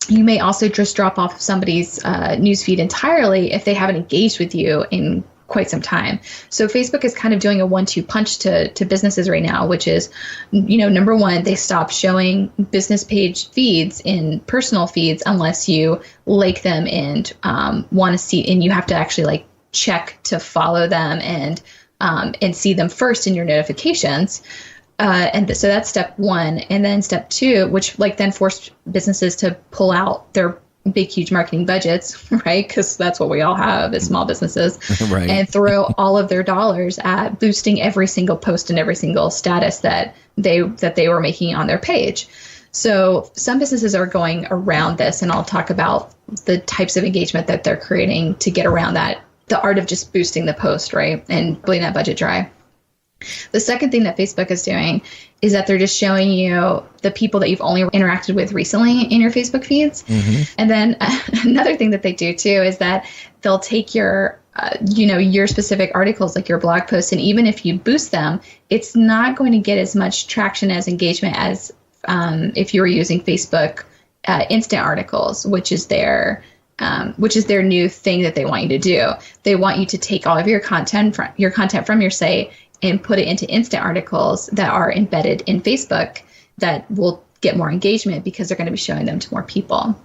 You may also just drop off somebody's newsfeed entirely if they haven't engaged with you in quite some time. So Facebook is kind of doing a 1-2 punch to businesses right now, which is, number one, they stop showing business page feeds in personal feeds unless you like them and want to see, and you have to actually like check to follow them and see them first in your notifications. So that's step one. And then step two, which like then forced businesses to pull out their big, huge marketing budgets, right? Because that's what we all have as small businesses, right. And throw all of their dollars at boosting every single post and every single status that they were making on their page. So some businesses are going around this, and I'll talk about the types of engagement that they're creating to get around that, the art of just boosting the post, right? And bleeding that budget dry. The second thing that Facebook is doing is that they're just showing you the people that you've only interacted with recently in your Facebook feeds. Mm-hmm. And then another thing that they do too is that they'll take your, your specific articles, like your blog posts, and even if you boost them, it's not going to get as much traction as engagement as if you were using Facebook instant articles, which is their new thing that they want you to do. They want you to take all of your content from your site and put it into instant articles that are embedded in Facebook that will get more engagement because they're going to be showing them to more people.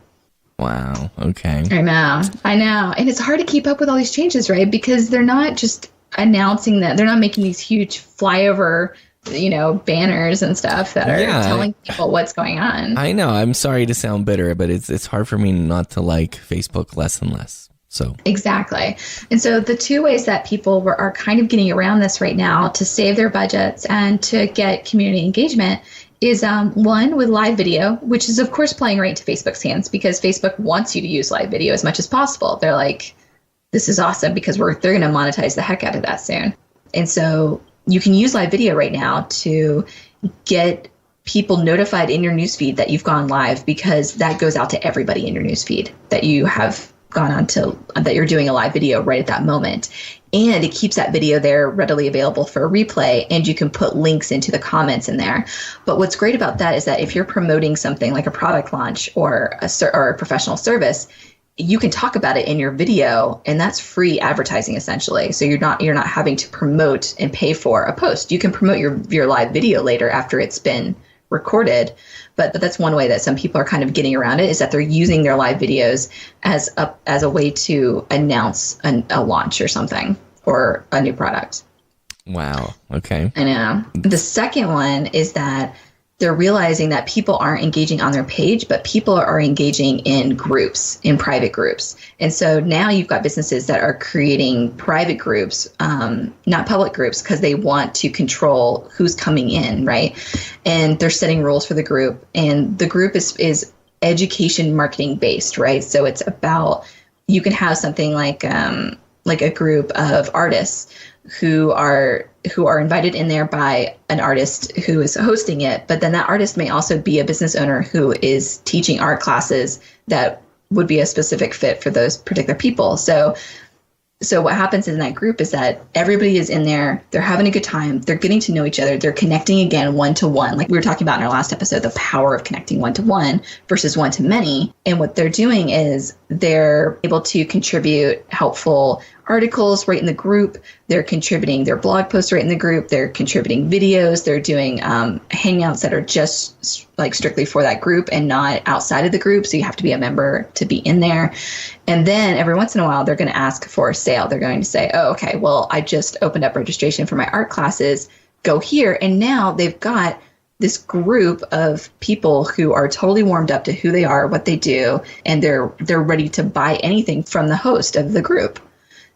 Wow. Okay. I know. And it's hard to keep up with all these changes, right? Because they're not just announcing that. They're not making these huge flyover, banners and stuff that are telling people what's going on. I know. I'm sorry to sound bitter, but it's hard for me not to like Facebook less and less. So exactly. And so the two ways that people are kind of getting around this right now to save their budgets and to get community engagement is one with live video, which is of course playing right into Facebook's hands because Facebook wants you to use live video as much as possible. They're like, this is awesome because they're going to monetize the heck out of that soon. And so you can use live video right now to get people notified in your newsfeed that you've gone live because that goes out to everybody in your newsfeed that you have gone on to, that you're doing a live video right at that moment. And it keeps that video there readily available for a replay, and you can put links into the comments in there. But what's great about that is that if you're promoting something like a product launch or a professional service, you can talk about it in your video, and that's free advertising essentially. So you're not having to promote and pay for a post. You can promote your live video later after it's been recorded. But that's one way that some people are kind of getting around it, is that they're using their live videos as a way to announce a launch or something or a new product. Wow. Okay. I know. The second one is that they're realizing that people aren't engaging on their page, but people are engaging in groups, in private groups. And so now you've got businesses that are creating private groups, not public groups, because they want to control who's coming in, right? And they're setting rules for the group. And the group is education marketing based, right? So it's about, you can have something like a group of artists who are invited in there by an artist who is hosting it. But then that artist may also be a business owner who is teaching art classes that would be a specific fit for those particular people. So what happens in that group is that everybody is in there, they're having a good time, they're getting to know each other, they're connecting again one-to-one. Like we were talking about in our last episode, the power of connecting one-to-one versus one-to-many. And what they're doing is they're able to contribute helpful articles right in the group. They're contributing their blog posts right in the group. They're contributing videos. They're doing hangouts that are just like strictly for that group and not outside of the group. So you have to be a member to be in there. And then every once in a while, they're going to ask for a sale. They're going to say, oh, okay, well, I just opened up registration for my art classes. Go here. And now they've got this group of people who are totally warmed up to who they are, what they do, and they're ready to buy anything from the host of the group.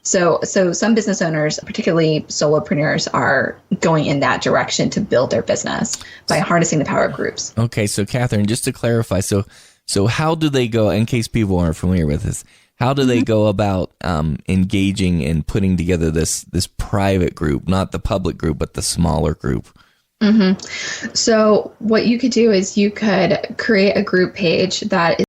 So some business owners, particularly solopreneurs, are going in that direction to build their business by harnessing the power of groups. Okay, so Catherine, just to clarify, so how do they go, in case people aren't familiar with this, how do they go about engaging and putting together this private group, not the public group, but the smaller group? Mm-hmm. So what you could do is you could create a group page that